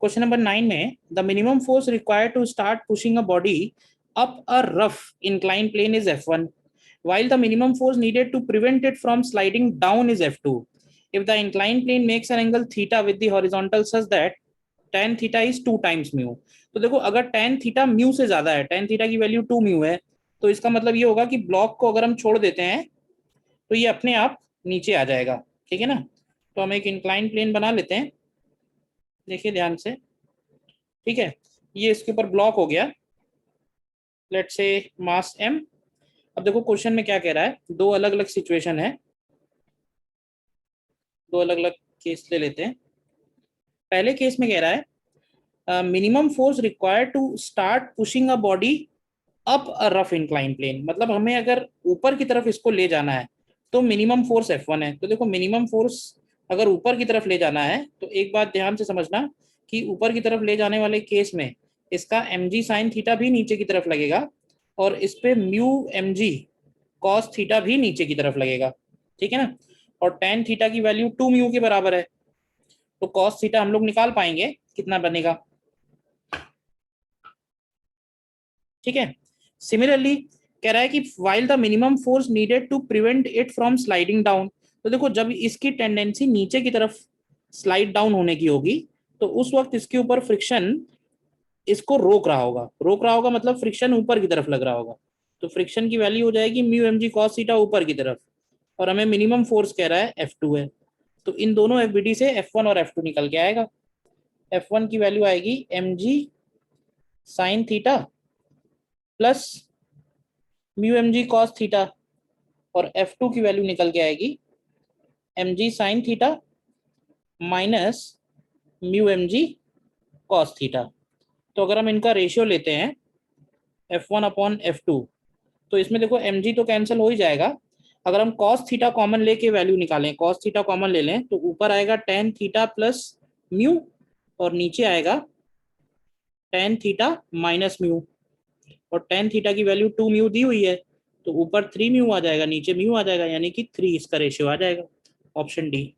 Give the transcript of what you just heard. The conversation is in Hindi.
क्वेश्चन नंबर 9 में the minimum force required to start pushing a body up a rough incline plane is F1 while the minimum force needed to prevent it from sliding down is F2 if the inclined plane makes an angle theta with the horizontal such that tan theta is 2 times mu। तो देखो अगर tan theta म्यू से ज्यादा है, tan theta की वैल्यू 2 म्यू है, तो इसका मतलब ये होगा कि ब्लॉक को अगर हम छोड़ देते हैं तो ये अपने आप नीचे आ जाएगा। ठीक है ना। तो हम एक इंक्लाइन प्लेन बना लेते हैं, देखिए ध्यान से। ठीक है, ये इसके ऊपर ब्लॉक हो गया, लेट्स से मास m। अब देखो क्वेश्चन में क्या कह रहा है, दो अलग अलग सिचुएशन है, दो अलग अलग केस ले लेते हैं। पहले केस में कह रहा है minimum force required to start pushing a body up a rough incline plane, मतलब हमें अगर ऊपर की तरफ इसको ले जाना है तो मिनिमम फोर्स F1 है। तो देखो मिनिमम फोर्स अगर ऊपर की तरफ ले जाना है तो एक बात ध्यान से समझना कि ऊपर की तरफ ले जाने वाले केस में इसका mg साइन थीटा भी नीचे की तरफ लगेगा और इस पे म्यू mg कॉस थीटा भी नीचे की तरफ लगेगा। ठीक है ना। और टेन थीटा की वैल्यू 2 म्यू के बराबर है, तो कॉस थीटा हम लोग निकाल पाएंगे कितना बनेगा। ठीक है। सिमिलरली कह रहा है कि while the minimum force needed to prevent it from sliding down, तो देखो जब इसकी टेंडेंसी नीचे की तरफ स्लाइड डाउन होने की होगी तो उस वक्त इसके ऊपर फ्रिक्शन इसको रोक रहा होगा। रोक रहा होगा मतलब फ्रिक्शन ऊपर की तरफ लग रहा होगा, तो फ्रिक्शन की वैल्यू हो जाएगी mu M G cos theta ऊपर की तरफ, और हमें मिनिमम फोर्स कह रहा है F2 है। तो इन दोनों एफबीडी से F1 और F2 निकल के आएगा। F1 की वैल्यू आएगी mg sine theta plus mu M G cos theta, और F2 की वैल्यू निकल के आएगी mg sine theta minus mu M G cos theta. तो अगर हम इनका रेशियो लेते हैं F1 अपॉन F2, तो इसमें देखो mg तो कैंसिल हो ही जाएगा। अगर हम cos थीटा कॉमन लेके वैल्यू निकालें, cos थीटा कॉमन ले लें, तो ऊपर आएगा tan थीटा प्लस म्यू और नीचे आएगा tan थीटा माइनस म्यू, और tan थीटा की वैल्यू 2 म्यू दी हुई है, तो ऊपर 3 म्यू आ जाएगा, नीचे म्यू आ जाएगा, यानी कि 3 इसका रेशियो आ जाएगा। Option D.